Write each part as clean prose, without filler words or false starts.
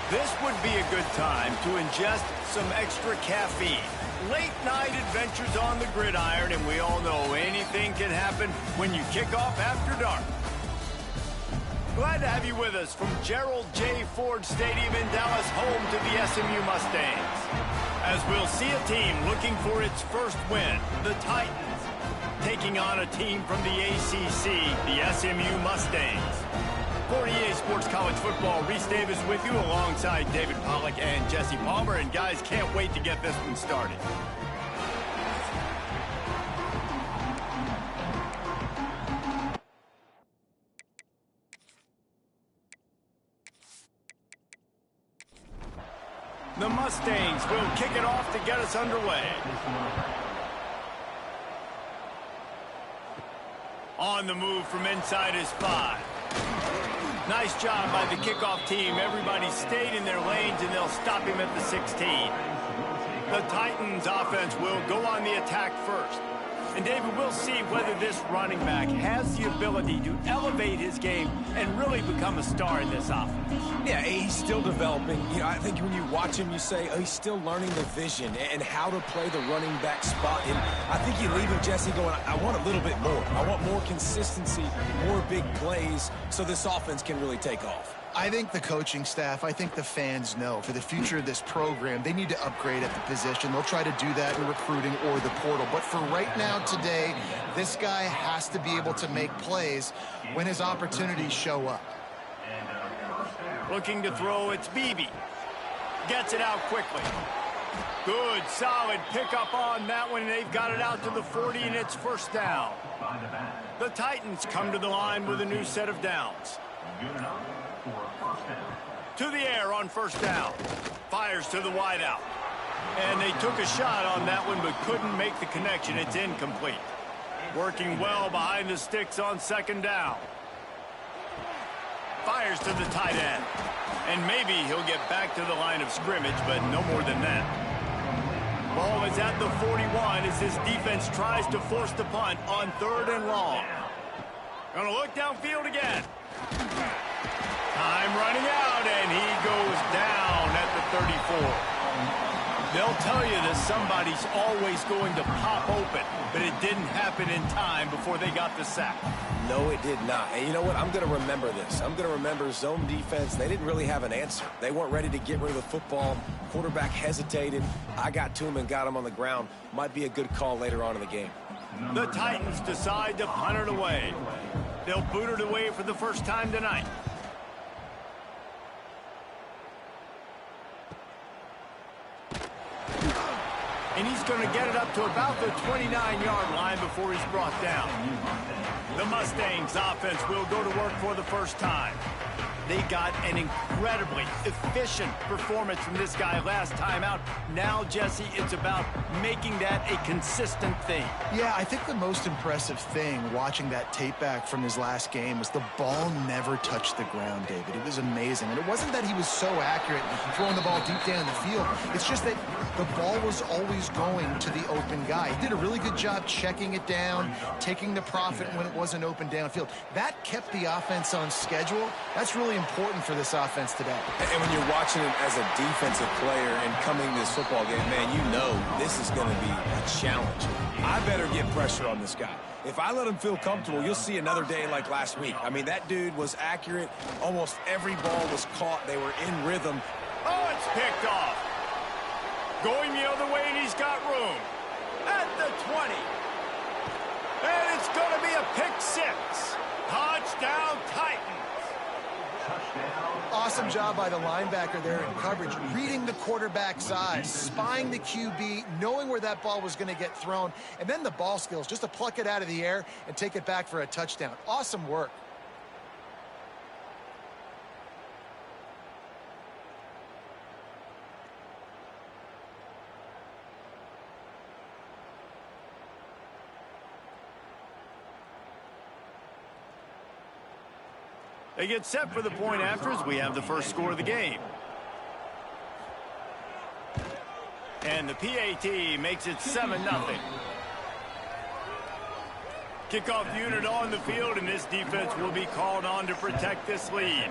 This would be a good time to ingest some extra caffeine. Late night adventures on the gridiron, and we all know anything can happen when you kick off after dark. Glad to have you with us from Gerald J. Ford Stadium in Dallas, home to the SMU Mustangs. As we'll see a team looking for its first win, the Titans, taking on a team from the ACC, the SMU Mustangs. For EA Sports College Football, Reese Davis with you alongside David Pollack and Jesse Palmer. And guys, can't wait to get this one started. The Mustangs will kick it off to get us underway. On the move from inside his 5. Nice job by the kickoff team. Everybody stayed in their lanes, and they'll stop him at the 16. The Titans offense will go on the attack first. And, David, we'll see whether this running back has the ability to elevate his game and really become a star in this offense. Yeah, he's still developing. You know, I think when you watch him, you say, oh, he's still learning the vision and how to play the running back spot. And I think you leave him, Jesse, going, I want a little bit more. I want more consistency, more big plays, so this offense can really take off. I think the coaching staff, I think the fans know for the future of this program, they need to upgrade at the position. They'll try to do that in recruiting or the portal. But for right now today, this guy has to be able to make plays when his opportunities show up. Looking to throw, it's Beebe. Gets it out quickly. Good, solid pickup on that one, and they've got it out to the 40, and it's first down. The Titans come to the line with a new set of downs. To the air on first down. Fires to the wideout. And they took a shot on that one but couldn't make the connection. It's incomplete. Working well behind the sticks on second down. Fires to the tight end. And maybe he'll get back to the line of scrimmage, but no more than that. Ball is at the 41 as this defense tries to force the punt on 3rd and long. Gonna look downfield again. Time running out, and he goes down at the 34. They'll tell you that somebody's always going to pop open, but it didn't happen in time before they got the sack. No, it did not. And you know what? I'm going to remember this. I'm going to remember zone defense. They didn't really have an answer. They weren't ready to get rid of the football. Quarterback hesitated. I got to him and got him on the ground. Might be a good call later on in the game. The Titans decide to punt it away. They'll boot it away for the first time tonight. And he's going to get it up to about the 29-yard line before he's brought down. The Mustangs offense will go to work for the first time. They got an incredibly efficient performance from this guy last time out. Now, Jesse, it's about making that a consistent thing. Yeah, I think the most impressive thing watching that tape back from his last game was the ball never touched the ground, David. It was amazing. And it wasn't that he was so accurate throwing the ball deep down the field. It's just that the ball was always going to the open guy. He did a really good job checking it down, taking the profit when it wasn't open downfield. That kept the offense on schedule. That's really important for this offense today. And when you're watching it as a defensive player and coming to this football game, man, you know this is going to be a challenge. I better get pressure on this guy. If I let him feel comfortable, you'll see another day like last week. I mean, that dude was accurate. Almost every ball was caught. They were in rhythm. Oh, it's picked off. Going the other way, and he's got room. At the 20. And it's going to be a pick 6. Touchdown, Titans. Awesome job by the linebacker there in coverage, reading the quarterback's eyes, spying the QB, knowing where that ball was going to get thrown, and then the ball skills just to pluck it out of the air and take it back for a touchdown. Awesome work. They get set for the point after as we have the first score of the game. And the PAT makes it 7-0. Kickoff unit on the field, and this defense will be called on to protect this lead.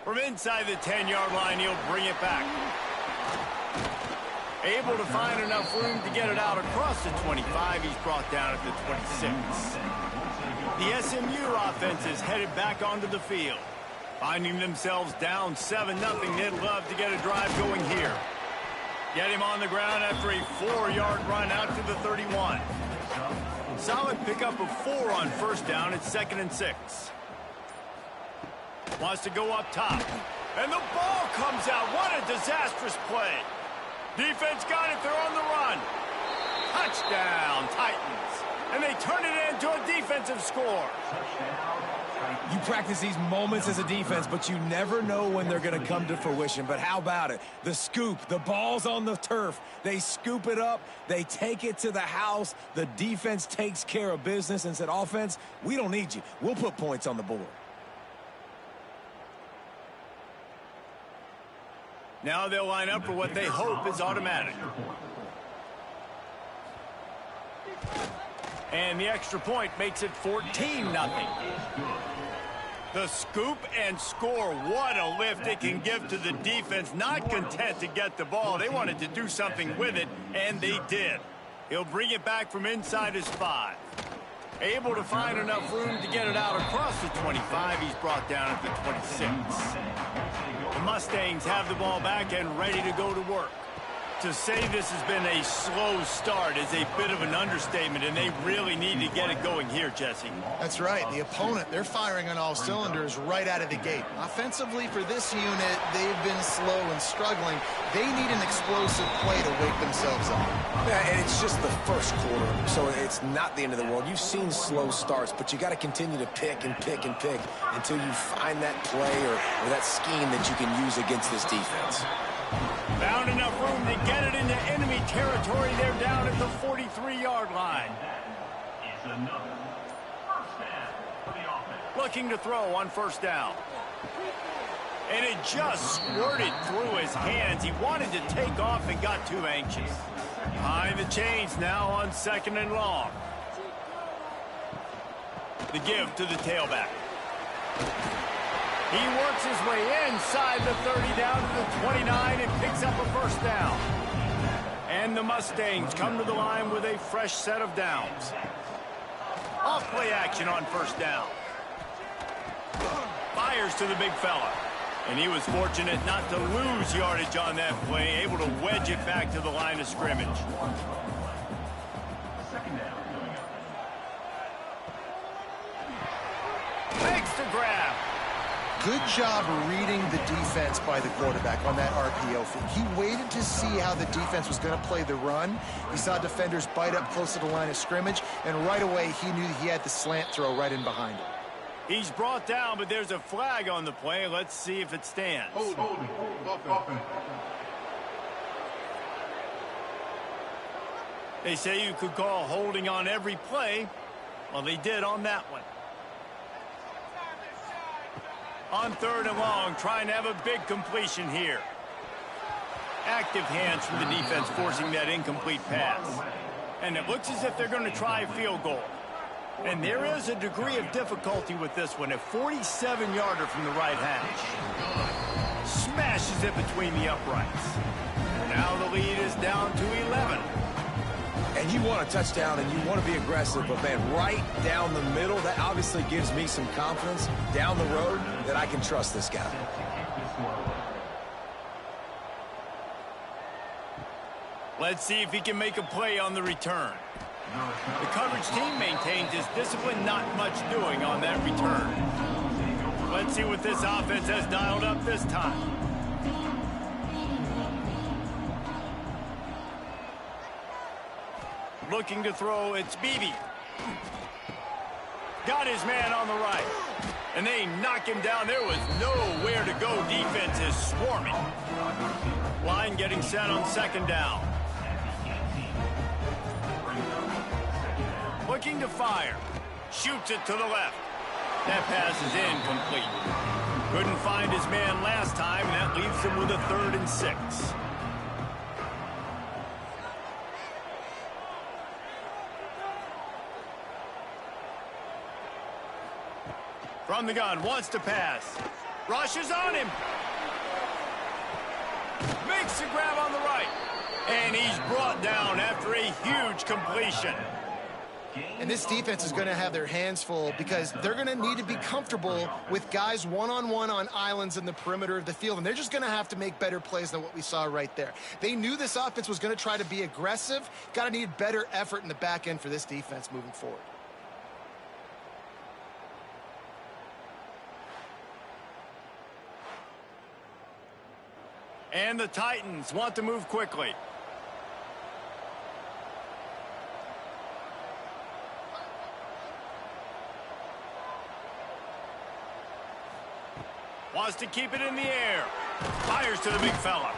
From inside the 10-yard line, he'll bring it back. Able to find enough room to get it out across the 25. He's brought down at the 26. The SMU offense is headed back onto the field. Finding themselves down 7-0, they'd love to get a drive going here. Get him on the ground after a 4-yard run out to the 31. Solid pickup of 4 on first down. It's 2nd and 6. Wants to go up top. And the ball comes out. What a disastrous play. Defense got it. They're on the run. Touchdown, Titans. And they turn it into a defensive score. You practice these moments as a defense, but you never know when they're going to come to fruition. But how about it? The scoop, the ball's on the turf. They scoop it up. They take it to the house. The defense takes care of business and said, offense, we don't need you. We'll put points on the board. Now they'll line up for what they hope is automatic. And the extra point makes it 14-0. The scoop and score. What a lift it can give to the defense. Not content to get the ball. They wanted to do something with it, and they did. He'll bring it back from inside his 5. Able to find enough room to get it out across the 25. He's brought down at the 26. The Mustangs have the ball back and ready to go to work. To say this has been a slow start is a bit of an understatement, and they really need to get it going here, Jesse. That's right. The opponent, they're firing on all cylinders right out of the gate. Offensively for this unit, they've been slow and struggling. They need an explosive play to wake themselves up. Yeah, and it's just the first quarter, so it's not the end of the world. You've seen slow starts, but you got to continue to pick and pick and pick until you find that play or that scheme that you can use against this defense. Found enough room to get it into enemy territory. They're down at the 43-yard line. Looking to throw on first down. And it just squirted through his hands. He wanted to take off and got too anxious. Behind the chains now on 2nd and long. The give to the tailback. He works his way inside the 30 down to the 29 and picks up a first down. And the Mustangs come to the line with a fresh set of downs. Off play action on first down. Fires to the big fella. And he was fortunate not to lose yardage on that play, able to wedge it back to the line of scrimmage. Makes the grab. Good job reading the defense by the quarterback on that RPO feed. He waited to see how the defense was going to play the run. He saw defenders bite up close to the line of scrimmage, and right away he knew he had the slant throw right in behind him. He's brought down, but there's a flag on the play. Let's see if it stands. They say you could call holding on every play. Well, they did on that one. On 3rd and long, trying to have a big completion here. Active hands from the defense forcing that incomplete pass. And it looks as if they're going to try a field goal. And there is a degree of difficulty with this one. A 47-yarder from the right hash. Smashes it between the uprights. Now the lead is down to 11. And you want a touchdown and you want to be aggressive, but man, right down the middle, that obviously gives me some confidence down the road that I can trust this guy. Let's see if he can make a play on the return. The coverage team maintains his discipline, not much doing on that return. Let's see what this offense has dialed up this time. Looking to throw, it's Beebe. Got his man on the right. And they knock him down. There was nowhere to go. Defense is swarming. Line getting set on 2nd down. Looking to fire. Shoots it to the left. That pass is incomplete. Couldn't find his man last time, and that leaves him with a 3rd and 6. From the gun, wants to pass. Rushes on him. Makes the grab on the right. And he's brought down after a huge completion. And this defense is going to have their hands full because they're going to need to be comfortable with guys one-on-one on islands in the perimeter of the field. And they're just going to have to make better plays than what we saw right there. They knew this offense was going to try to be aggressive. Got to need better effort in the back end for this defense moving forward. And the Titans want to move quickly. Wants to keep it in the air. Fires to the big fella.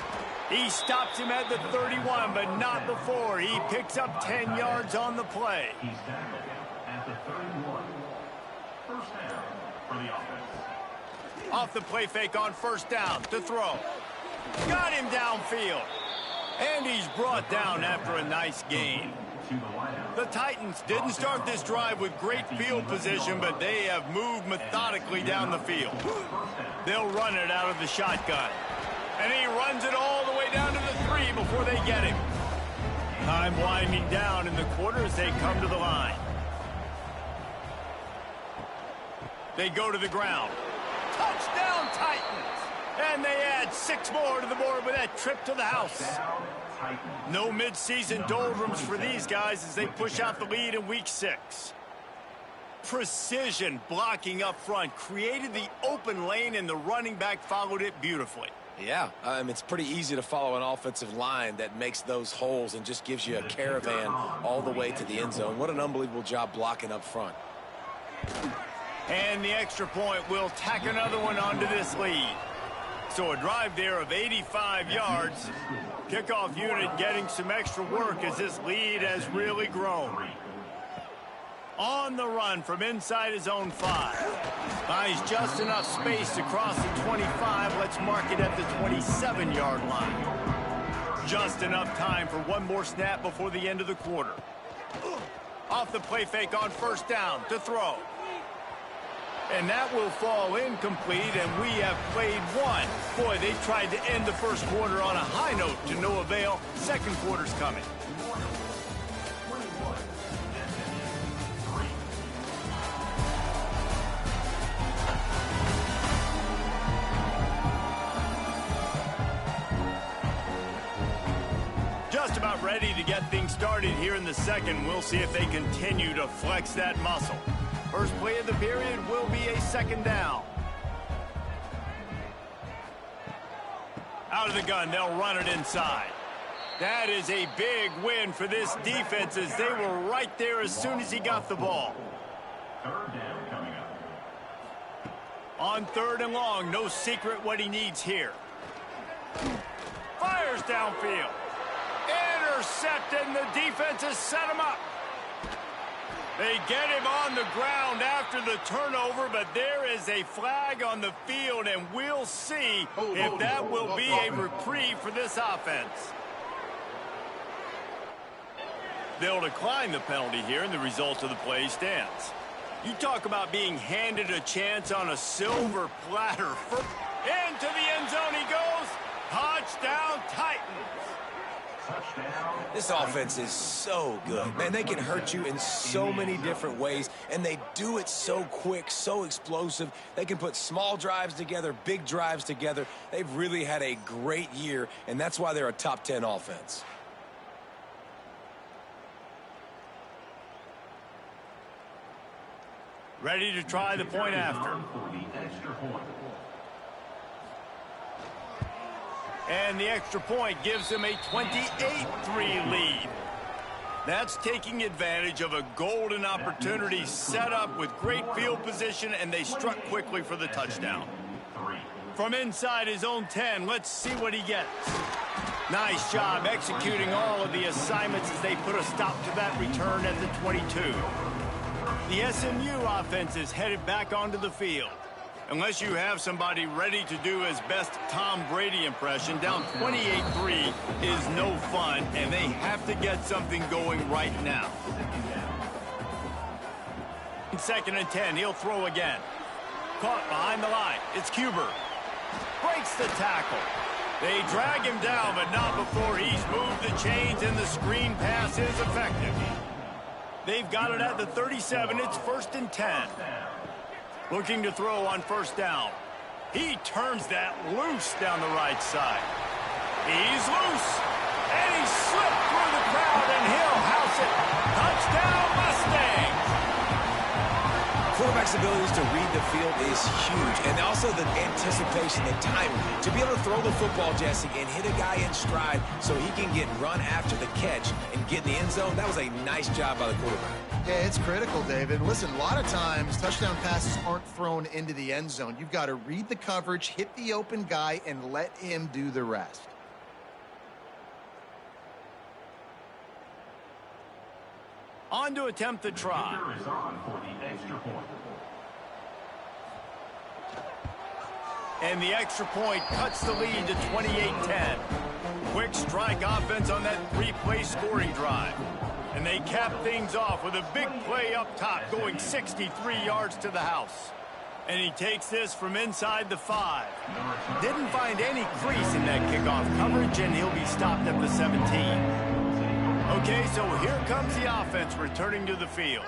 He stops him at the 31, but not before. He picks up 10 yards on the play. He's tackled at the 31. First down for the offense. Off the play fake on first down to throw. Got him downfield. And he's brought down after a nice gain. The Titans didn't start this drive with great field position, but they have moved methodically down the field. They'll run it out of the shotgun. And he runs it all the way down to the 3 before they get him. Time winding down in the quarter as they come to the line. They go to the ground. Touchdown, Titans! And they add 6 more to the board with that trip to the house. No midseason doldrums for these guys as they push out the lead in week 6. Precision blocking up front created the open lane, and the running back followed it beautifully. Yeah, it's pretty easy to follow an offensive line that makes those holes and just gives you a caravan all the way to the end zone. What an unbelievable job blocking up front. And the extra point will tack another one onto this lead. So a drive there of 85 yards. Kickoff unit getting some extra work as this lead has really grown. On the run from inside his own 5. Buys just enough space to cross the 25. Let's mark it at the 27-yard line. Just enough time for one more snap before the end of the quarter. Off the play fake on first down to throw. And that will fall incomplete, and we have played one. Boy, they tried to end the first quarter on a high note to no avail. Second quarter's coming. Just about ready to get things started here in the second. We'll see if they continue to flex that muscle. First play of the period will be a second down. Out of the gun, they'll run it inside. That is a big win for this defense as they were right there as soon as he got the ball. Third down coming up. On 3rd and long, no secret what he needs here. Fires downfield. Intercepted, and the defense has set him up. They get him on the ground after the turnover, but there is a flag on the field, and we'll see if that will be a reprieve for this offense. They'll decline the penalty here, and the result of the play stands. You talk about being handed a chance on a silver platter. Into the end zone he goes. Touchdown, Titans. This offense is so good. Man, they can hurt you in so many different ways, and they do it so quick, so explosive. They can put small drives together, big drives together. They've really had a great year, and that's why they're a top 10 offense. Ready to try the point after. And the extra point gives them a 28-3 lead. That's taking advantage of a golden opportunity set up with great field position, and they struck quickly for the touchdown. From inside his own 10, let's see what he gets. Nice job executing all of the assignments as they put a stop to that return at the 22. The SMU offense is headed back onto the field. Unless you have somebody ready to do his best Tom Brady impression, down 28-3 is no fun, and they have to get something going right now. 2nd and 10, he'll throw again. Caught behind the line. It's Cuber. Breaks the tackle. They drag him down, but not before he's moved the chains, and the screen pass is effective. They've got it at the 37. It's 1st and 10. Looking to throw on 1st down. He turns that loose down the right side. He's loose. And he slipped through the crowd, and he'll house it. Touchdown, Mustangs! Quarterback's abilities to read the field is huge, and also the anticipation, the timing. To be able to throw the football, Jesse, and hit a guy in stride so he can get run after the catch and get in the end zone, that was a nice job by the quarterback. Yeah, it's critical, David. Listen, a lot of times touchdown passes aren't thrown into the end zone. You've got to read the coverage, hit the open guy, and let him do the rest. On to attempt the try. Kicker is on for the extra point. And the extra point cuts the lead to 28-10. Quick strike offense on that 3-play scoring drive. And they cap things off with a big play up top going 63 yards to the house. And he takes this from inside the 5. Didn't find any crease in that kickoff coverage, and he'll be stopped at the 17. Okay, so here comes the offense returning to the field.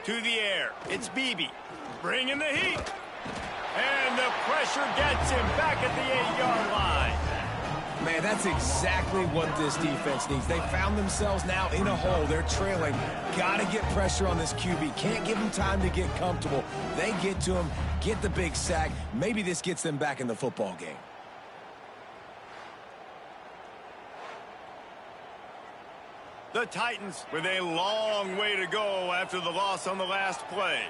To the air, it's Beebe. Bringing the heat. And the pressure gets him back at the 8-yard line. Man, that's exactly what this defense needs. They found themselves now in a hole. They're trailing. Got to get pressure on this QB. Can't give him time to get comfortable. They get to him, get the big sack. Maybe this gets them back in the football game. The Titans with a long way to go after the loss on the last play.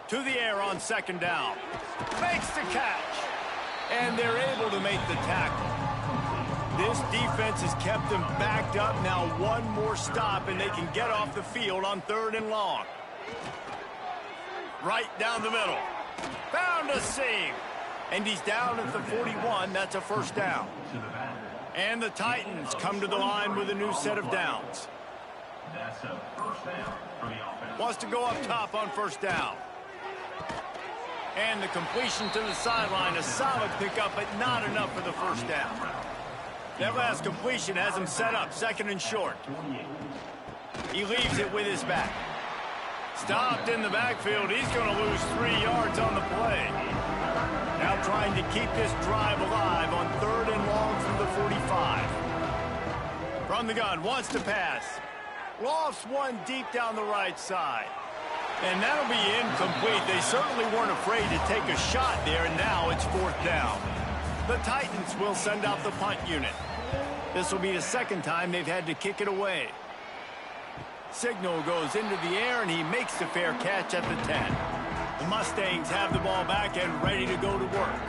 To the air on 2nd down. Makes the catch. And they're able to make the tackle. This defense has kept them backed up. Now one more stop and they can get off the field on 3rd and long. Right down the middle. Found a seam. And he's down at the 41. That's a 1st down. And the Titans come to the line with a new set of downs. That's a 1st down for the offense. Wants to go up top on 1st down. And the completion to the sideline, a solid pickup, but not enough for the 1st down. That last completion has him set up 2nd and short. He leaves it with his back. Stopped in the backfield. He's going to lose 3 yards on the play. Now trying to keep this drive alive on 3rd and long from the 45. From the gun, wants to pass. Lofts one deep down the right side. And that'll be incomplete. They certainly weren't afraid to take a shot there, and now it's 4th down. The Titans will send out the punt unit. This will be the 2nd time they've had to kick it away. Signal goes into the air, and he makes the fair catch at the 10. The Mustangs have the ball back and ready to go to work.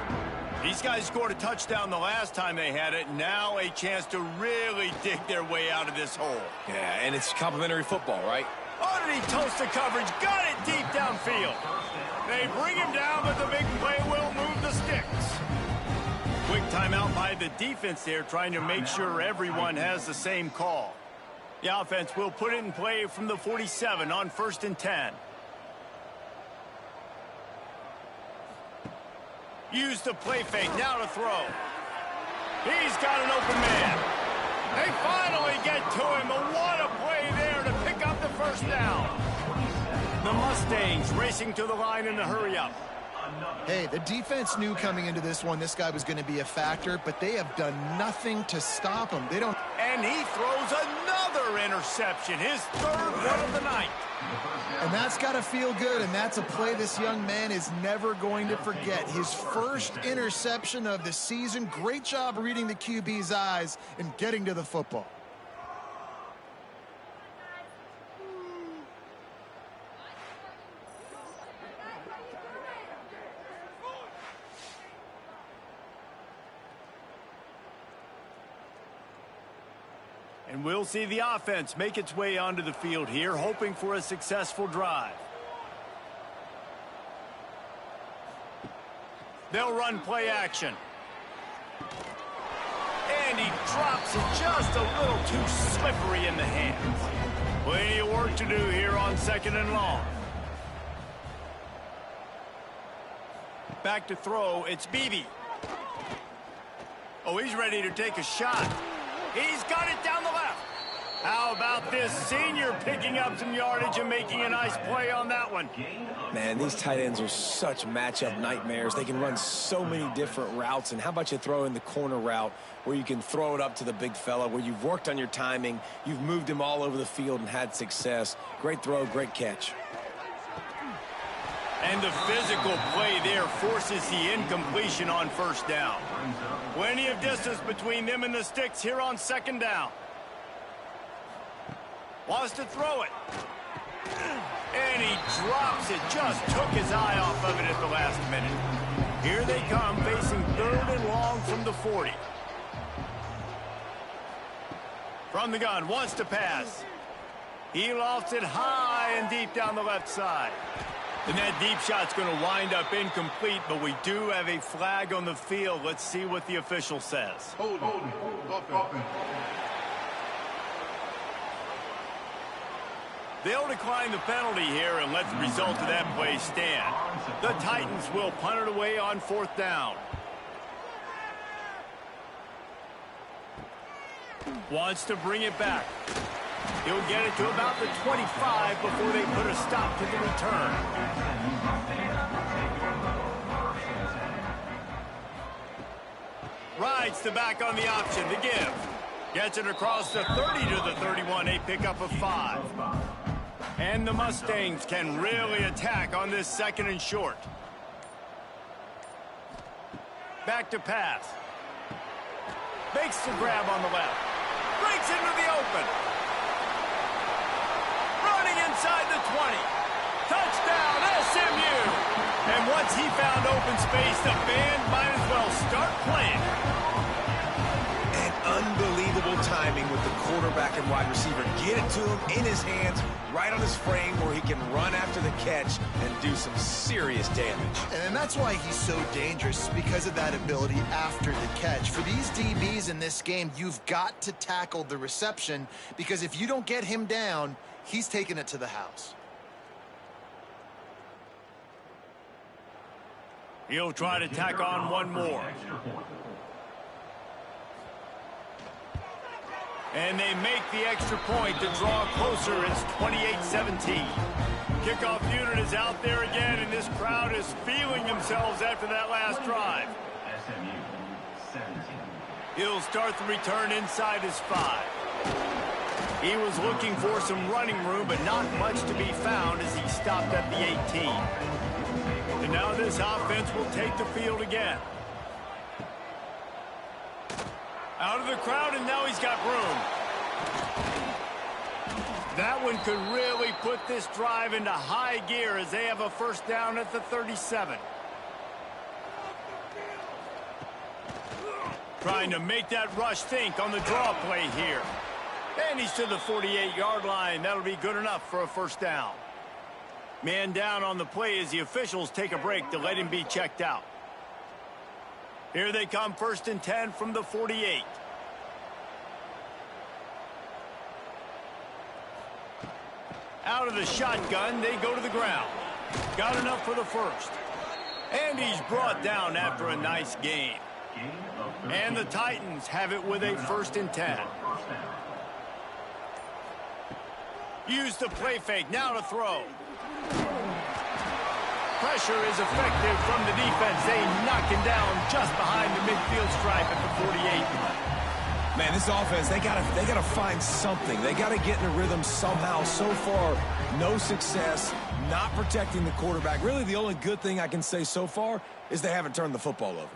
These guys scored a touchdown the last time they had it. Now a chance to really dig their way out of this hole. Yeah, and it's complimentary football, right? Oh, did he toast the coverage? Got it deep downfield. They bring him down, but the big play will move the sticks. Quick timeout by the defense there, trying to make sure everyone has the same call. The offense will put it in play from the 47 on 1st and 10. Use the play fake, now to throw. He's got an open man. They finally get to him, but what a play there to pick up the 1st down. The Mustangs racing to the line in a hurry-up. Hey, the defense knew coming into this one this guy was going to be a factor, but they have done nothing to stop him. They don't. And he throws another interception, his 3rd one of the night. And that's got to feel good, and that's a play this young man is never going to forget. His 1st interception of the season. Great job reading the QB's eyes and getting to the football. And we'll see the offense make its way onto the field here, hoping for a successful drive. They'll run play action. And he drops it just a little too slippery in the hands. Plenty of work to do here on 2nd and long. Back to throw, it's Beebe. Oh, he's ready to take a shot. He's got it down the left. How about this senior picking up some yardage and making a nice play on that one? Man, these tight ends are such matchup nightmares. They can run so many different routes. And how about you throw in the corner route where you can throw it up to the big fella, where you've worked on your timing, you've moved him all over the field and had success. Great throw, great catch. And the physical play there forces the incompletion on first down. Plenty of distance between them and the sticks here on second down. Wants to throw it. And he drops it. Just took his eye off of it at the last minute. Here they come, facing 3rd and long from the 40. From the gun, wants to pass. He lofts it high and deep down the left side. And that deep shot's going to wind up incomplete, but we do have a flag on the field. Let's see what the official says. Hold. They'll decline the penalty here and let the result of that play stand. The Titans will punt it away on 4th down. Wants to bring it back. He'll get it to about the 25 before they put a stop to the return. Rides the back on the option to give. Gets it across the 30 to the 31, a pickup of 5. And the Mustangs can really attack on this 2nd and short. Back to pass. Makes the grab on the left. Breaks into the open. Running inside the 20. Touchdown, SMU. And once he found open space, the band might as well start playing. And unbelievable timing with the quarterback and wide receiver. Get it to him in his hands, right on his frame where he can run after the catch and do some serious damage. And that's why he's so dangerous, because of that ability after the catch. For these DBs in this game, you've got to tackle the reception, because if you don't get him down, he's taking it to the house. He'll try to tack on one more. And they make the extra point to draw closer. It's 28-17. Kickoff unit is out there again, and this crowd is feeling themselves after that last drive. SMU 17. He'll start the return inside his 5. He was looking for some running room, but not much to be found as he stopped at the 18. And now this offense will take the field again. Out of the crowd, and now he's got room. That one could really put this drive into high gear as they have a first down at the 37. Trying to make that rush think on the draw play here. And he's to the 48-yard line. That'll be good enough for a first down. Man down on the play as the officials take a break to let him be checked out. Here they come, 1st and 10 from the 48. Out of the shotgun, they go to the ground. Got enough for the first. And he's brought down after a nice gain. And the Titans have it with a 1st and 10. Use the play fake, now to throw. Pressure is effective from the defense. They knock him down just behind the midfield stripe at the 48. Man, this offense, they gotta find something. They gotta get in a rhythm somehow. So far, no success, not protecting the quarterback. Really, the only good thing I can say so far is they haven't turned the football over.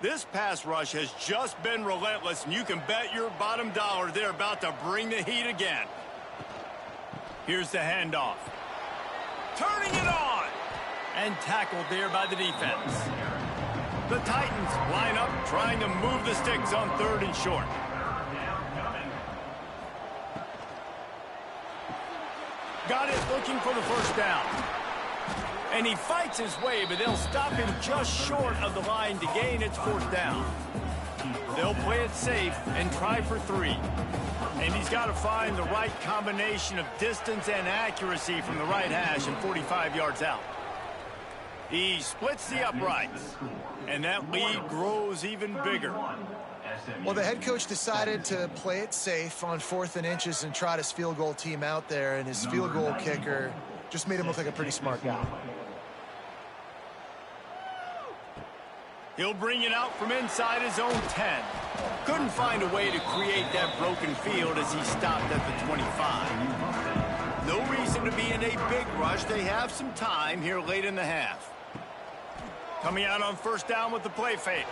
This pass rush has just been relentless, and you can bet your bottom dollar they're about to bring the heat again. Here's the handoff. Turning it on! And tackled there by the defense. The Titans line up, trying to move the sticks on 3rd and short. Got it, looking for the first down. And he fights his way, but they'll stop him just short of the line to gain its 4th down. They'll play it safe and try for 3. And he's got to find the right combination of distance and accuracy from the right hash and 45 yards out. He splits the uprights, and that lead grows even bigger. Well, the head coach decided to play it safe on 4th and inches and trot his field goal team out there, and his field goal kicker just made him look like a pretty smart guy. He'll bring it out from inside his own 10. Couldn't find a way to create that broken field as he stopped at the 25. No reason to be in a big rush. They have some time here late in the half. Coming out on 1st down with the play fake.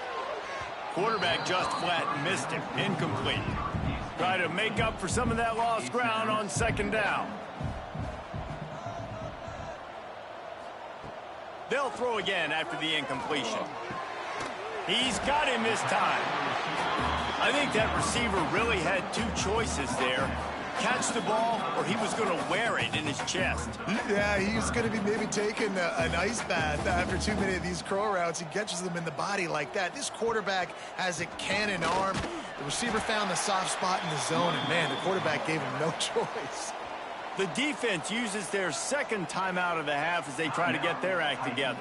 Quarterback just flat missed him. Incomplete. Try to make up for some of that lost ground on 2nd down. They'll throw again after the incompletion. He's got him this time. I think that receiver really had 2 choices there. Catch the ball, or he was going to wear it in his chest. Yeah, he's going to be maybe taking an ice bath after too many of these crow routes. He catches them in the body like that. This quarterback has a cannon arm. The receiver found the soft spot in the zone, and, man, the quarterback gave him no choice. The defense uses their 2nd timeout of the half as they try to get their act together.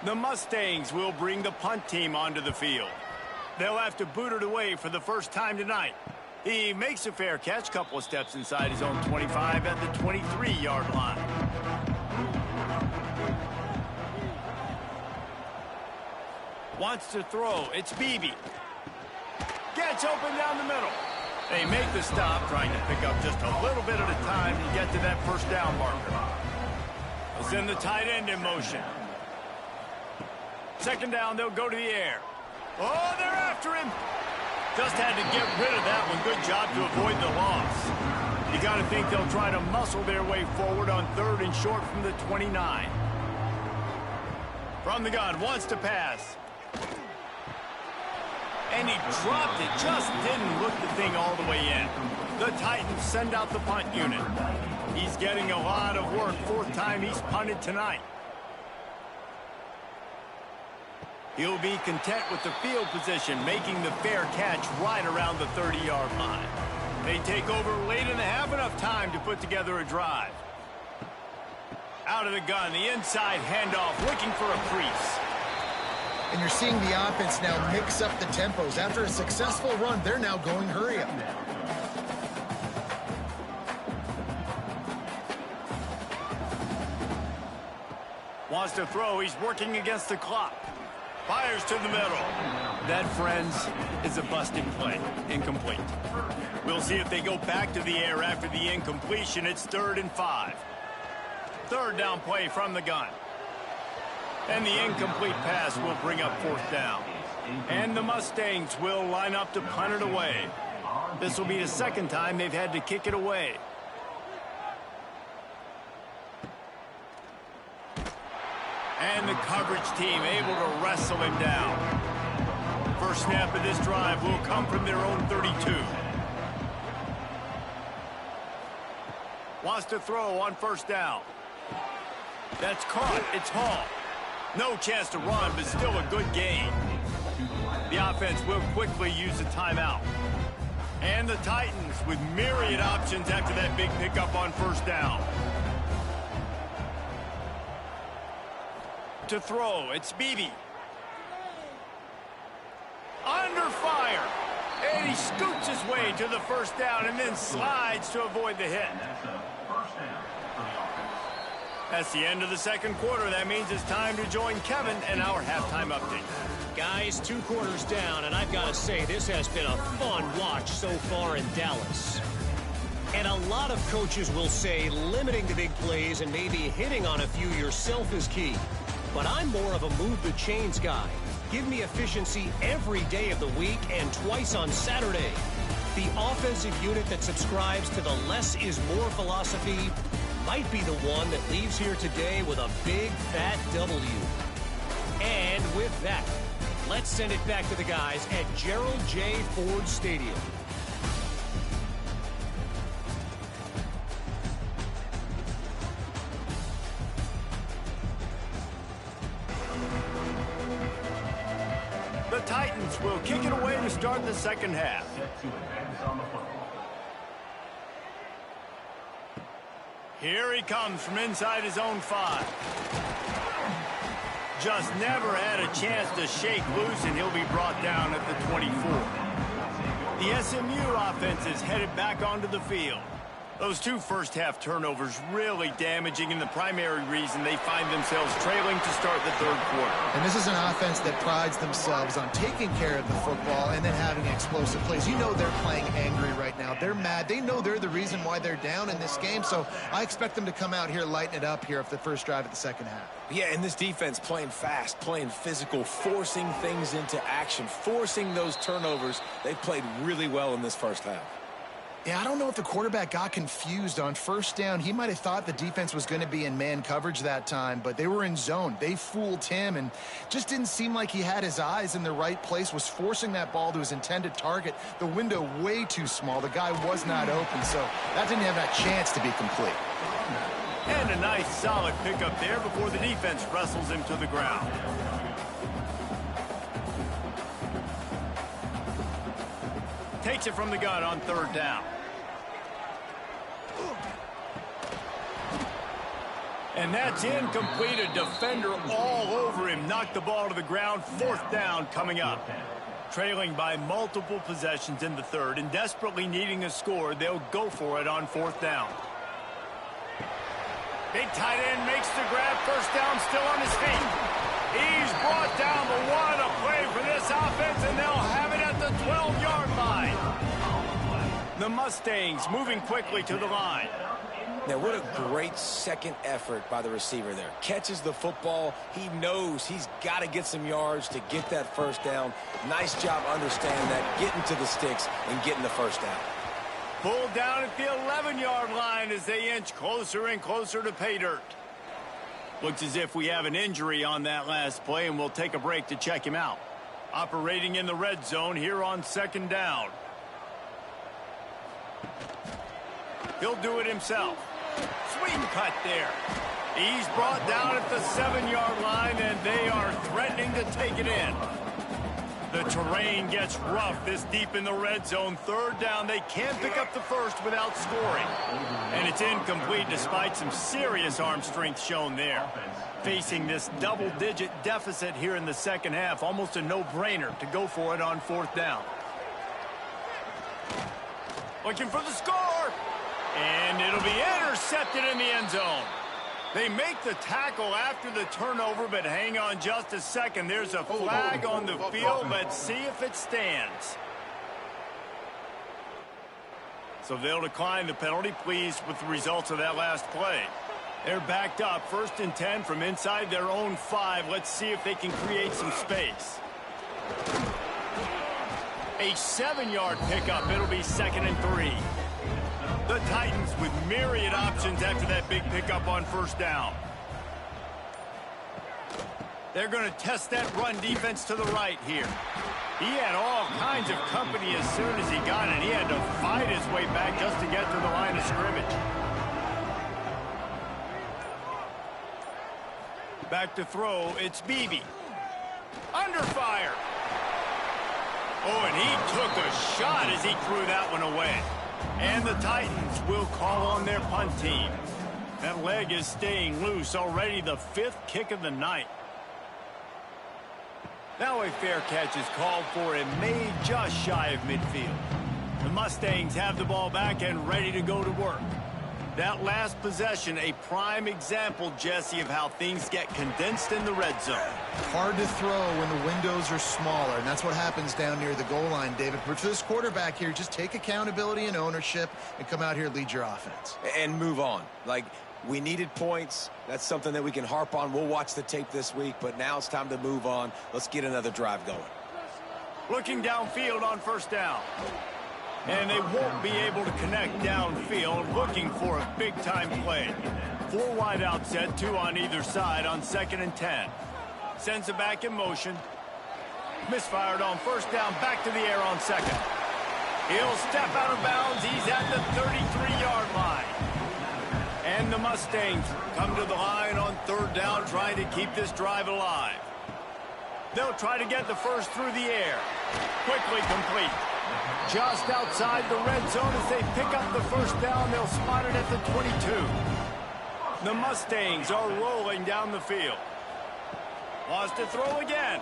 The Mustangs will bring the punt team onto the field. They'll have to boot it away for the first time tonight. He makes a fair catch, couple of steps inside his own 25 at the 23-yard line. Wants to throw. It's Beebe. Gets open down the middle. They make the stop, trying to pick up just a little bit at a time to get to that 1st down marker. They'll send the tight end in motion. 2nd down, they'll go to the air. Oh, they're after him. Just had to get rid of that one. Good job to avoid the loss. You got to think they'll try to muscle their way forward on 3rd and short from the 29. From the gun, wants to pass. And he dropped it. Just didn't look the thing all the way in. The Titans send out the punt unit. He's getting a lot of work. 4th time he's punted tonight. He'll be content with the field position, making the fair catch right around the 30-yard line. They take over late in the half, enough time to put together a drive. Out of the gun, the inside handoff, looking for a crease. And you're seeing the offense now mix up the tempos. After a successful run, they're now going hurry up. Wants to throw. He's working against the clock. Fires to the middle. That, friends, is a busted play. Incomplete. We'll see if they go back to the air after the incompletion. It's 3rd and 5. 3rd down play from the gun. And the incomplete pass will bring up 4th down. And the Mustangs will line up to punt it away. This will be the 2nd time they've had to kick it away. And the coverage team able to wrestle him down. First snap of this drive will come from their own 32. Wants to throw on 1st down. That's caught. It's Hall. No chance to run, but still a good gain. The offense will quickly use a timeout. And the Titans with myriad options after that big pickup on 1st down. To throw, it's Beebe. Under fire. And he scoots his way to the 1st down and then slides to avoid the hit. That's the end of the 2nd quarter. That means it's time to join Kevin in our halftime update. Guys, 2 quarters down, and I've got to say, this has been a fun watch so far in Dallas. And a lot of coaches will say limiting the big plays and maybe hitting on a few yourself is key. But I'm more of a move the chains guy. Give me efficiency every day of the week and twice on Saturday. The offensive unit that subscribes to the less is more philosophy might be the one that leaves here today with a big fat W. And with that, let's send it back to the guys at Gerald J. Ford Stadium. The Titans will kick it away to start the second half. Here he comes from inside his own 5. Just never had a chance to shake loose, and he'll be brought down at the 24. The SMU offense is headed back onto the field. Those 2 first-half turnovers really damaging, and the primary reason they find themselves trailing to start the third quarter. And this is an offense that prides themselves on taking care of the football and then having explosive plays. You know they're playing angry right now. They're mad. They know they're the reason why they're down in this game, so I expect them to come out here, lighten it up here for the first drive of the second half. Yeah, and this defense playing fast, playing physical, forcing things into action, forcing those turnovers. They played really well in this first half. Yeah, I don't know if the quarterback got confused on first down. He might have thought the defense was going to be in man coverage that time, but they were in zone. They fooled him and just didn't seem like he had his eyes in the right place, was forcing that ball to his intended target. The window way too small. The guy was not open, so that didn't have that chance to be complete. And a nice solid pickup there before the defense wrestles him to the ground. Takes it from the gun on third down. And that's incomplete. A defender all over him. Knocked the ball to the ground. Fourth down coming up. Trailing by multiple possessions in the third and desperately needing a score, they'll go for it on fourth down. Big tight end makes the grab. First down, still on his feet. He's brought down, but what a play for this offense, and they'll have it at the 12-yard line. The Mustangs moving quickly to the line. Now, what a great second effort by the receiver there. Catches the football. He knows he's got to get some yards to get that first down. Nice job understanding that, getting to the sticks and getting the first down. Pulled down at the 11-yard line as they inch closer and closer to pay dirt. Looks as if we have an injury on that last play, and we'll take a break to check him out. Operating in the red zone here on second down. He'll do it himself. Sweet cut there. He's brought down at the 7-yard line, and they are threatening to take it in. The terrain gets rough this deep in the red zone. Third down, they can't pick up the first without scoring. And it's incomplete despite some serious arm strength shown there. Facing this double-digit deficit here in the second half, almost a no-brainer to go for it on fourth down. Looking for the score. And it'll be intercepted in the end zone. They make the tackle after the turnover, but hang on just a second. There's a flag on the field. Let's see if it stands. So they'll decline the penalty, pleased with the results of that last play. They're backed up, 1st and 10 from inside their own 5. Let's see if they can create some space. A 7-yard pickup. It'll be 2nd and 3. The Titans with myriad options after that big pickup on first down. They're going to test that run defense to the right here. He had all kinds of company as soon as he got it. He had to fight his way back just to get to the line of scrimmage. Back to throw, it's Beebe. Under fire. Oh, and he took a shot as he threw that one away. And the Titans will call on their punt team. That leg is staying loose. Already the 5th kick of the night. Now a fair catch is called for and made just shy of midfield. The Mustangs have the ball back and ready to go to work. That last possession, a prime example, Jesse, of how things get condensed in the red zone. Hard to throw when the windows are smaller, and that's what happens down near the goal line, David. But for this quarterback here, just take accountability and ownership and come out here and lead your offense. And move on. Like, we needed points. That's something that we can harp on. We'll watch the tape this week, but now it's time to move on. Let's get another drive going. Looking downfield on first down. And they won't be able to connect downfield, looking for a big-time play. 4 wide out set, 2 on either side on 2nd and 10. Sends it back in motion. Misfired on first down, back to the air on 2nd. He'll step out of bounds. He's at the 33-yard line. And the Mustangs come to the line on 3rd down, trying to keep this drive alive. They'll try to get the first through the air. Quickly complete. Just outside the red zone as they pick up the first down. They'll spot it at the 22. The Mustangs are rolling down the field. Wants to throw again.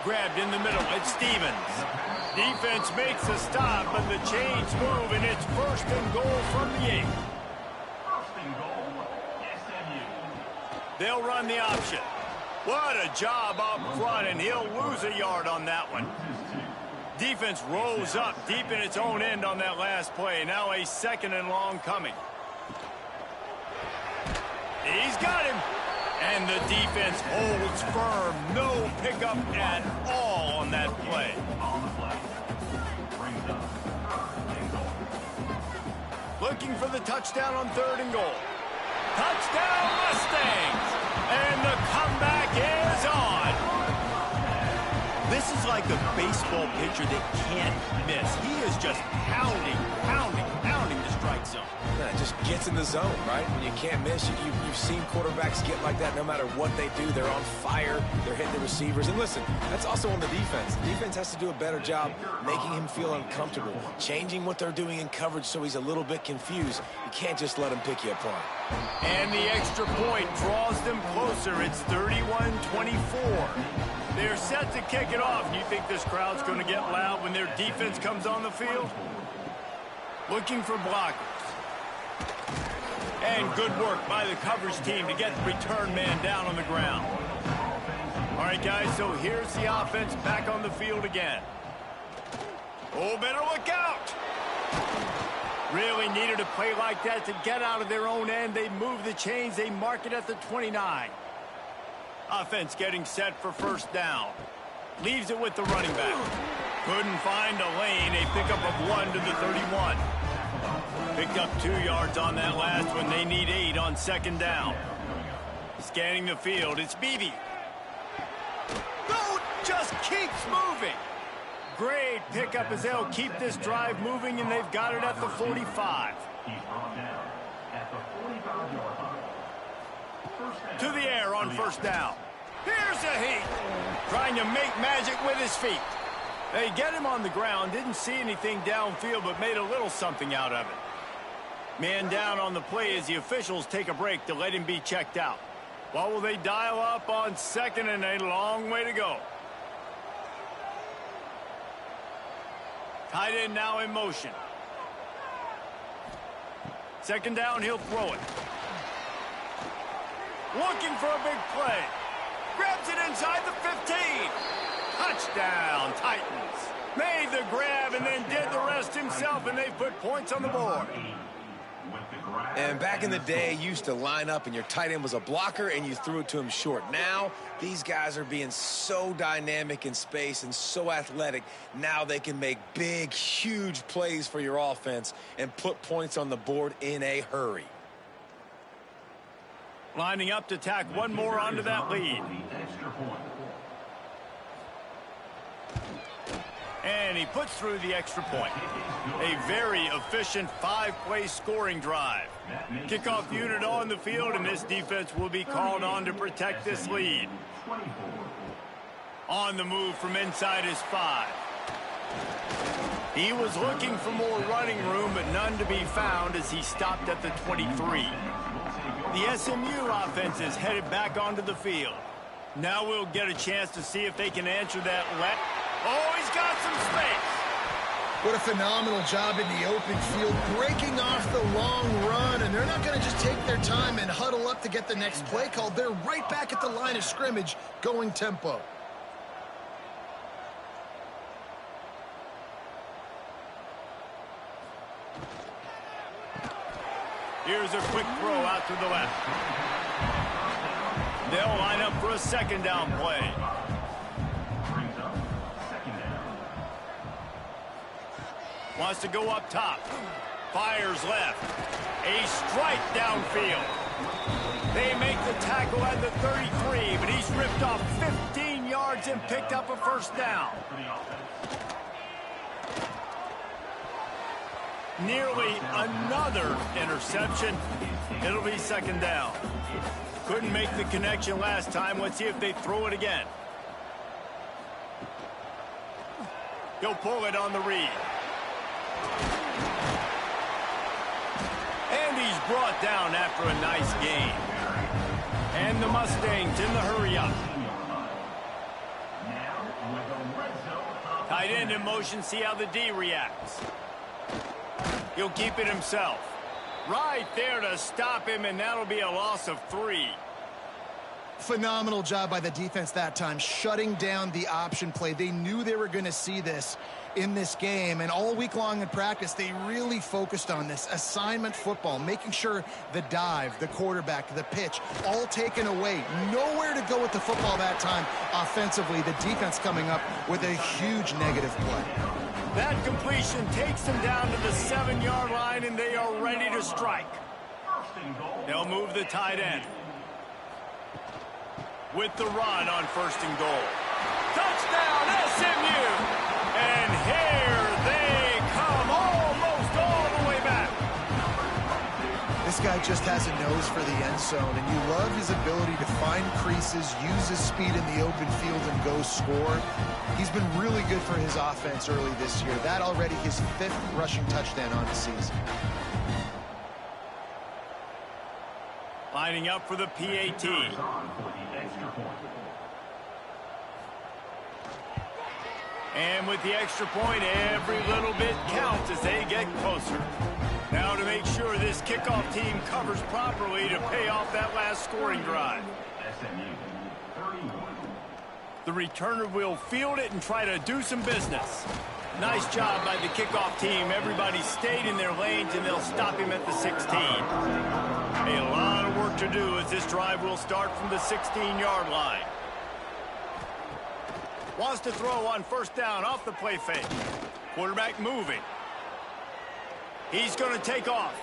Grabbed in the middle. It's Stevens. Defense makes a stop, but the chains move, and it's 1st and goal from the 8. 1st and goal, SMU. They'll run the option. What a job up front, and he'll lose a yard on that one. Defense rolls up deep in its own end on that last play. Now a 2nd and long coming. He's got him. And the defense holds firm. No pickup at all on that play. Looking for the touchdown on 3rd and goal. Touchdown Mustangs! And the comeback is on. This is like a baseball pitcher that can't miss. He is just pounding the strike zone. Yeah, it just gets in the zone, right? When you can't miss, you've seen quarterbacks get like that no matter what they do. They're on fire. They're hitting the receivers. And listen, that's also on the defense. The defense has to do a better job making him feel uncomfortable, changing what they're doing in coverage so he's a little bit confused. You can't just let him pick you apart. And the extra point draws them closer. It's 31-24. They're set to kick it off. You think this crowd's going to get loud when their defense comes on the field? Looking for blockers. And good work by the coverage team to get the return man down on the ground. All right, guys, so here's the offense back on the field again. Oh, better look out. Really needed a play like that to get out of their own end. They move the chains. They mark it at the 29. Offense getting set for 1st down. Leaves it with the running back. Couldn't find a lane. A pickup of 1 to the 31. Picked up 2 yards on that last one. They need 8 on 2nd down. Scanning the field. It's Beebe. No, just keeps moving. Great pickup as they'll keep this drive moving, and they've got it at the 45. He's brought down at the 45-yard line. To the air on 1st down. Here's a heat. Trying to make magic with his feet. They get him on the ground. Didn't see anything downfield, but made a little something out of it. Man down on the play as the officials take a break to let him be checked out. What will they dial up on 2nd and a long way to go? Tight end now in motion. 2nd down, he'll throw it. Looking for a big play. Grabs it inside the 15. Touchdown, Titans. Made the grab and then did the rest himself, and they put points on the board. And back in the day, you used to line up and your tight end was a blocker and you threw it to him short. Now, these guys are being so dynamic in space and so athletic. Now they can make big, huge plays for your offense and put points on the board in a hurry. Lining up to tack one more onto that lead. And he puts through the extra point. A very efficient 5-play scoring drive. Kickoff unit on the field, and this defense will be called on to protect this lead. On the move from inside his 5. He was looking for more running room, but none to be found as he stopped at the 23. The SMU offense is headed back onto the field. Now we'll get a chance to see if they can answer that let. Oh, he's got some space. What a phenomenal job in the open field, breaking off the long run, and they're not going to just take their time and huddle up to get the next play called. They're right back at the line of scrimmage, going tempo. Here's a quick throw out to the left. They'll line up for a 2nd down play. Wants to go up top. Fires left. A strike downfield. They make the tackle at the 33, but he's ripped off 15 yards and picked up a 1st down. Nearly another interception. It'll be 2nd down. Couldn't make the connection last time. Let's see if they throw it again. He'll pull it on the read. And he's brought down after a nice gain. And the Mustangs in the hurry-up. Tight end in motion, see how the D reacts. He'll keep it himself. Right there to stop him, and that'll be a loss of 3. Phenomenal job by the defense that time, shutting down the option play. They knew they were going to see this in this game, and all week long in practice, they really focused on this assignment football, making sure the dive, the quarterback, the pitch, all taken away. Nowhere to go with the football that time offensively. The defense coming up with a huge negative play. That completion takes them down to the 7-yard line, and they are ready to strike. They'll move the tight end. With the run on 1st and goal. Touchdown, SMU! And here they come, almost all the way back. This guy just has a nose for the end zone, and you love his ability to find creases, use his speed in the open field, and go score. He's been really good for his offense early this year. That already his 5th rushing touchdown on the season. Lining up for the PAT. And with the extra point, every little bit counts as they get closer. Now to make sure this kickoff team covers properly to pay off that last scoring drive. The returner will field it and try to do some business. Nice job by the kickoff team. Everybody stayed in their lanes, and they'll stop him at the 16. A lot of work to do as this drive will start from the 16-yard line. Wants to throw on 1st down off the play fake. Quarterback moving. He's going to take off.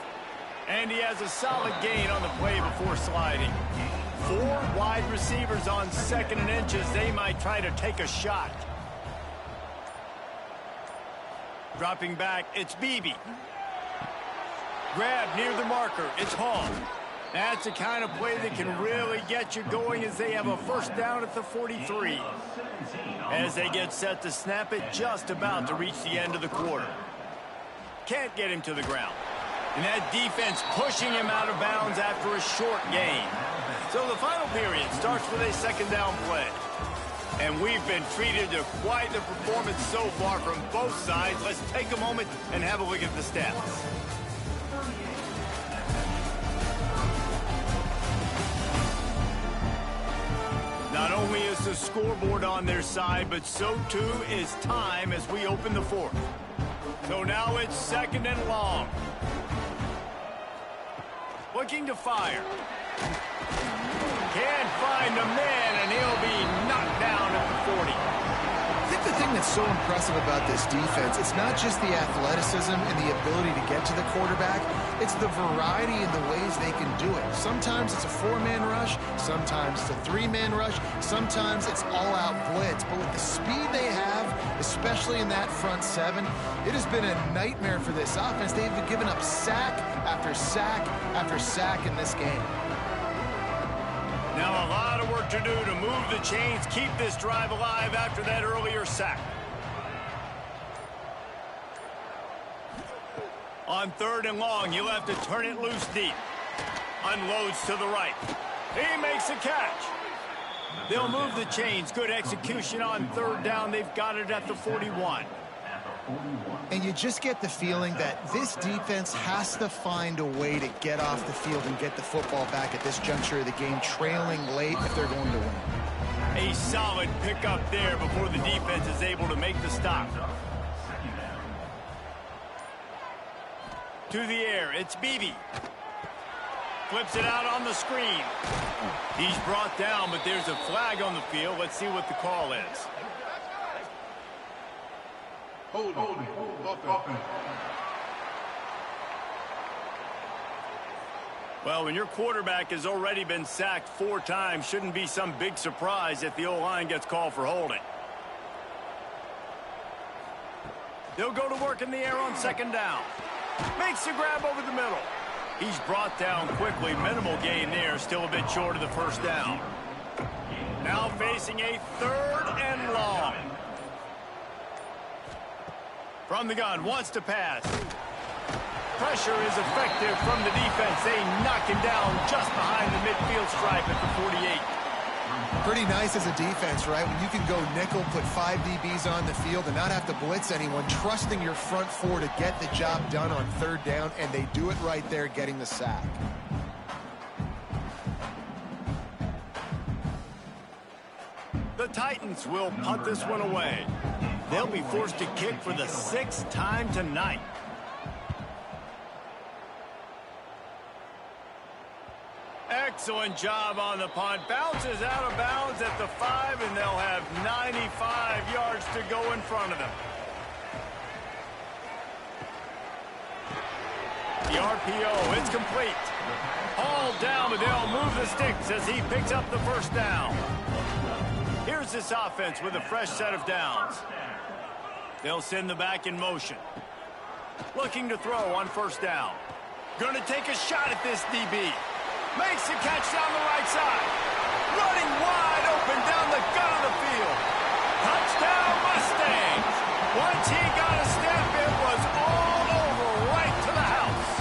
And he has a solid gain on the play before sliding. 4 wide receivers on 2nd and inches. They might try to take a shot. Dropping back, it's Beebe. Grab near the marker, it's Hall. That's the kind of play that can really get you going as they have a 1st down at the 43. As they get set to snap it, just about to reach the end of the quarter. Can't get him to the ground. And that defense pushing him out of bounds after a short gain. So the final period starts with a 2nd down play. And we've been treated to quite the performance so far from both sides. Let's take a moment and have a look at the stats. Not only is the scoreboard on their side, but so too is time as we open the 4th. So now it's 2nd and long. Looking to fire. Can't find a man, and he'll be knocked down at the 40. I think the thing that's so impressive about this defense, it's not just the athleticism and the ability to get to the quarterback, it's the variety in the ways they can do it. Sometimes it's a 4-man rush, sometimes it's a 3-man rush, sometimes it's all-out blitz. But with the speed they have, especially in that front 7, it has been a nightmare for this offense. They've been giving up sack after sack after sack in this game. Now a lot of work to do to move the chains, keep this drive alive after that earlier sack. On 3rd and long, he'll have to turn it loose deep. Unloads to the right. He makes a catch. They'll move the chains. Good execution on 3rd down. They've got it at the 41. And you just get the feeling that this defense has to find a way to get off the field and get the football back at this juncture of the game, trailing late if they're going to win. A solid pickup there before the defense is able to make the stop. To the air, it's Beebe. Flips it out on the screen. He's brought down, but there's a flag on the field. Let's see what the call is. Hold it. Well, when your quarterback has already been sacked 4 times, shouldn't be some big surprise if the O-line gets called for holding. They'll go to work in the air on 2nd down. Makes the grab over the middle. He's brought down quickly. Minimal gain there. Still a bit short of the 1st down. Now facing a 3rd and long. From the gun, wants to pass. Pressure is effective from the defense. They knock him down just behind the midfield stripe at the 48. Pretty nice as a defense, right? When you can go nickel, put 5 DBs on the field and not have to blitz anyone, trusting your front four to get the job done on third down, and they do it right there, getting the sack. The Titans will punt this one away. They'll be forced to kick for the 6th time tonight. Excellent job on the punt. Bounces out of bounds at the 5, and they'll have 95 yards to go in front of them. The RPO, it's complete. Hauled down, but they'll move the sticks as he picks up the first down. Here's this offense with a fresh set of downs. They'll send the back in motion. Looking to throw on first down. Going to take a shot at this DB. Makes the catch down the right side. Running wide open down the gut of the field. Touchdown Mustangs. Once he got a step, it was all over right to the house.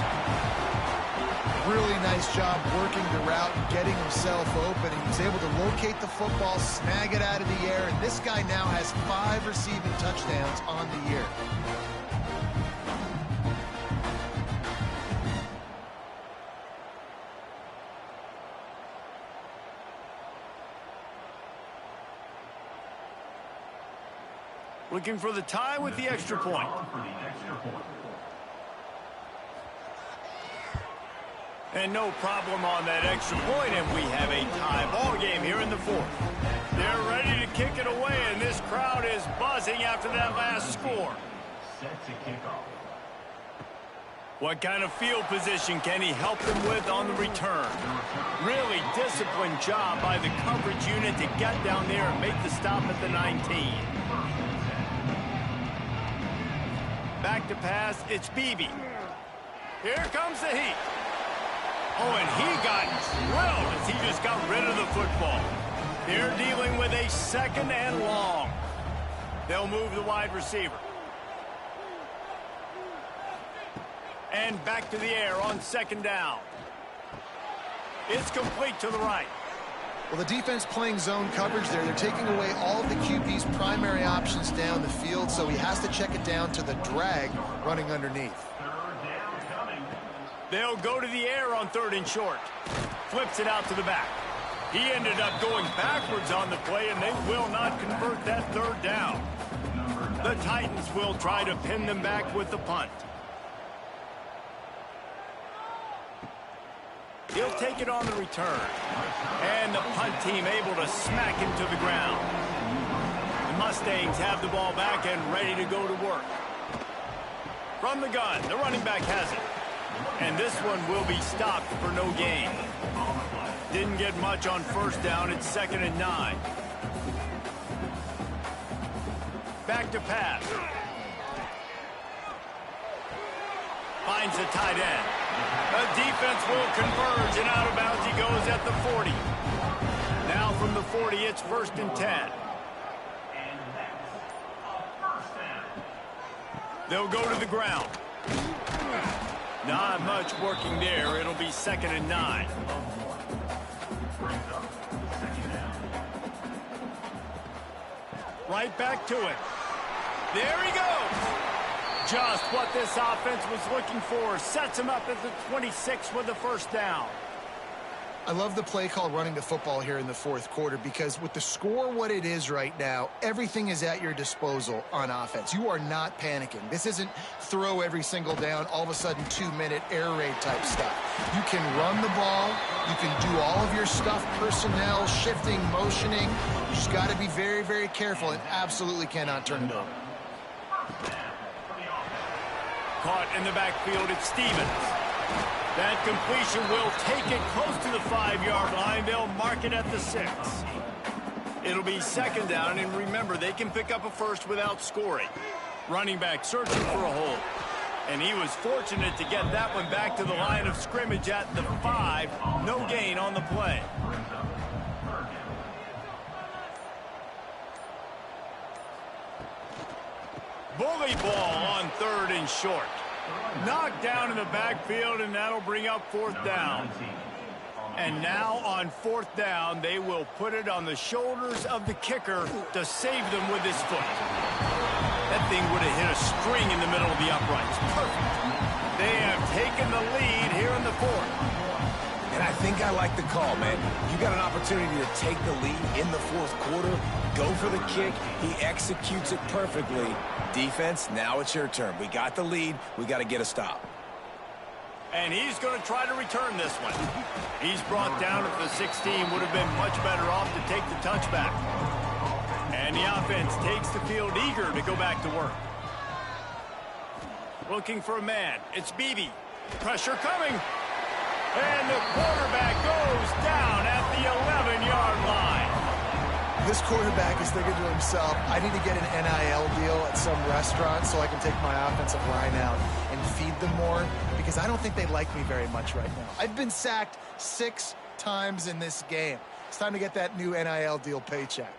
Really nice job working the route and getting himself open. And he was able to locate the football, snag it out of the air, and this guy now has 5 receiving touchdowns on the year. Looking for the tie with the extra point. And no problem on that extra point, and we have a tie ball game here in the 4th. They're ready to kick it away, and this crowd is buzzing after that last score. Set to kick off. What kind of field position can he help them with on the return? Really disciplined job by the coverage unit to get down there and make the stop at the 19. Back to pass, it's Beebe. Here comes the heat. Oh, and he got drilled as he just got rid of the football. They're dealing with a 2nd and long. They'll move the wide receiver. And back to the air on 2nd down. It's complete to the right. Well, the defense playing zone coverage there. They're taking away all of the QB's primary options down the field, so he has to check it down to the drag running underneath. They'll go to the air on 3rd and short. Flips it out to the back. He ended up going backwards on the play, and they will not convert that 3rd down. The Titans will try to pin them back with the punt. He'll take it on the return. And the punt team able to smack him to the ground. The Mustangs have the ball back and ready to go to work. From the gun, the running back has it. And this one will be stopped for no gain. Didn't get much on first down. It's 2nd and 9. Back to pass. Finds the tight end. The defense will converge, and out of bounds he goes at the 40. Now from the 40, it's 1st and 10. They'll go to the ground. Not much working there. It'll be 2nd and 9. Right back to it. There he goes. Just what this offense was looking for. Sets him up at the 26 with the first down. I love the play call running the football here in the 4th quarter, because with the score what it is right now, everything is at your disposal on offense. You are not panicking. This isn't throw every single down, all of a sudden 2-minute air raid type stuff. You can run the ball. You can do all of your stuff, personnel, shifting, motioning. You just got to be very, very careful and absolutely cannot turn it over. Caught in the backfield, it's Stevens. That completion will take it close to the 5-yard line. They'll mark it at the 6. It'll be 2nd down, and remember, they can pick up a first without scoring. Running back searching for a hole. And he was fortunate to get that one back to the line of scrimmage at the 5. No gain on the play. Bully ball on 3rd and short. Knocked down in the backfield, and that'll bring up 4th down. And now on 4th down, they will put it on the shoulders of the kicker to save them with his foot. That thing would have hit a string in the middle of the uprights. Perfect. They have taken the lead here in the 4th. And I think I like the call, man. You got an opportunity to take the lead in the 4th quarter. Go for the kick. He executes it perfectly. Defense, now it's your turn. We got the lead. We got to get a stop. And he's going to try to return this one. He's brought down at the 16. Would have been much better off to take the touchback. And the offense takes the field eager to go back to work. Looking for a man. It's Beebe. Pressure coming. And the quarterback goes down at the 11-yard line. This quarterback is thinking to himself, I need to get an NIL deal at some restaurant so I can take my offensive line out and feed them more, because I don't think they like me very much right now. I've been sacked 6 times in this game. It's time to get that new NIL deal paycheck.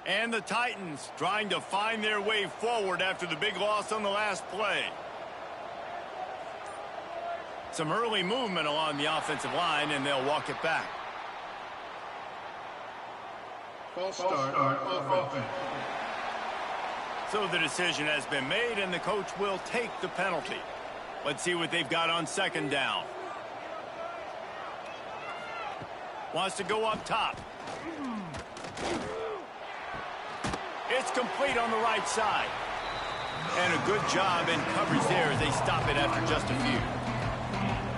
And the Titans trying to find their way forward after the big loss on the last play. Some early movement along the offensive line, and they'll walk it back. False start offense. So the decision has been made, and the coach will take the penalty. Let's see what they've got on 2nd down. Wants to go up top. It's complete on the right side. And a good job in coverage there as they stop it after just a few.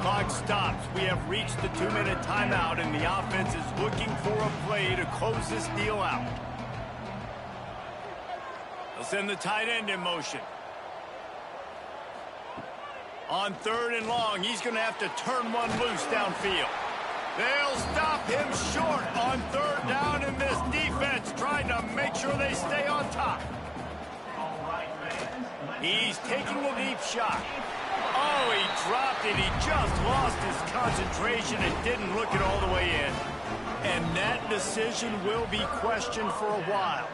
Clock stops. We have reached the 2-minute timeout, and the offense is looking for a play to close this deal out. They'll send the tight end in motion. On 3rd and long, he's going to have to turn one loose downfield. They'll stop him short on 3rd down, in this defense trying to make sure they stay on top. He's taking a deep shot. Oh, he dropped it. He just lost his concentration and didn't look it all the way in. And that decision will be questioned for a while.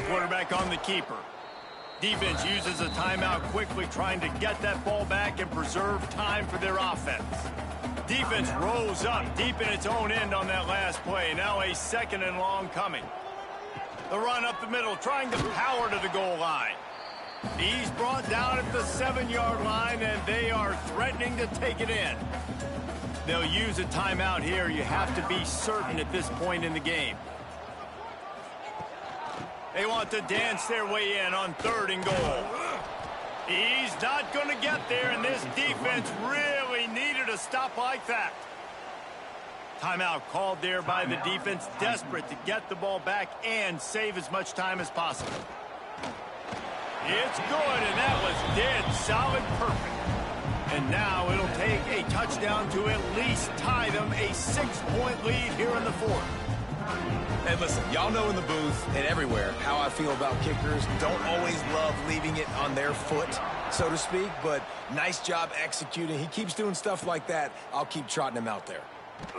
Quarterback on the keeper. Defense uses a timeout quickly, trying to get that ball back and preserve time for their offense. Defense rolls up deep in its own end on that last play. Now a 2nd and long coming. The run up the middle, trying to power to the goal line. He's brought down at the 7-yard line, and they are threatening to take it in. They'll use a timeout here. You have to be certain at this point in the game. They want to dance their way in on 3rd and goal. He's not going to get there, and this defense really needed a stop like that. Timeout called there by the defense, desperate to get the ball back and save as much time as possible. It's good, and that was dead solid perfect. And now it'll take a touchdown to at least tie them a 6-point lead here in the 4th. And listen, y'all know in the booth and everywhere how I feel about kickers. Don't always love leaving it on their foot, so to speak, but nice job executing. He keeps doing stuff like that. I'll keep trotting him out there.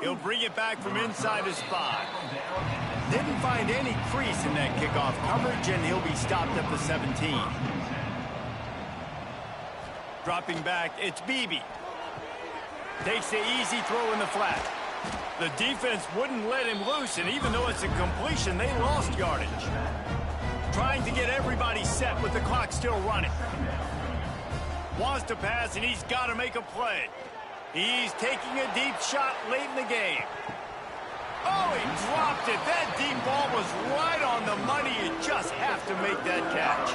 He'll bring it back from inside his spot. Didn't find any crease in that kickoff coverage, and he'll be stopped at the 17. Dropping back, it's Beebe. Takes the easy throw in the flat. The defense wouldn't let him loose, and even though it's a completion, they lost yardage. Trying to get everybody set with the clock still running. Wants to pass, and he's got to make a play. He's taking a deep shot late in the game. Oh, he dropped it. That deep ball was right on the money. You just have to make that catch.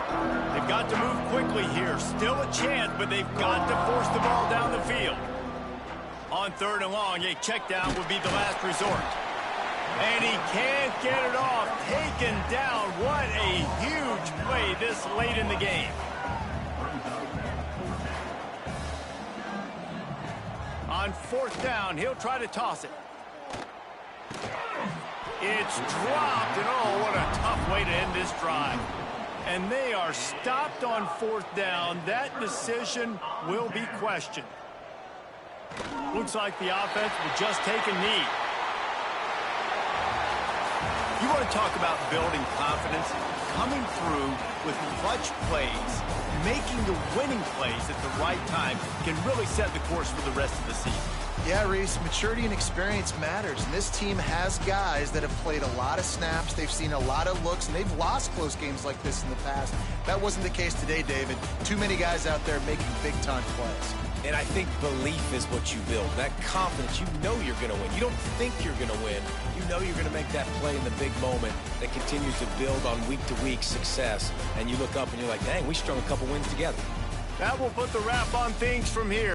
They've got to move quickly here. Still a chance, but they've got to force the ball down the field. On 3rd and long, a check down would be the last resort. And he can't get it off. Taken down. What a huge play this late in the game. On 4th down, he'll try to toss it. It's dropped, and oh, what a tough way to end this drive. And they are stopped on 4th down. That decision will be questioned. Looks like the offense will just take a knee. You want to talk about building confidence? coming through with clutch plays, making the winning plays at the right time can really set the course for the rest of the season. Yeah, Reese, maturity and experience matters. And this team has guys that have played a lot of snaps. They've seen a lot of looks, and they've lost close games like this in the past. That wasn't the case today, David. Too many guys out there making big-time plays. And I think belief is what you build. That confidence, you know you're going to win. You don't think you're going to win. You know you're going to make that play in the big moment that continues to build on week-to-week success. And you look up and you're like, dang, we strung a couple wins together. That will put the wrap on things from here.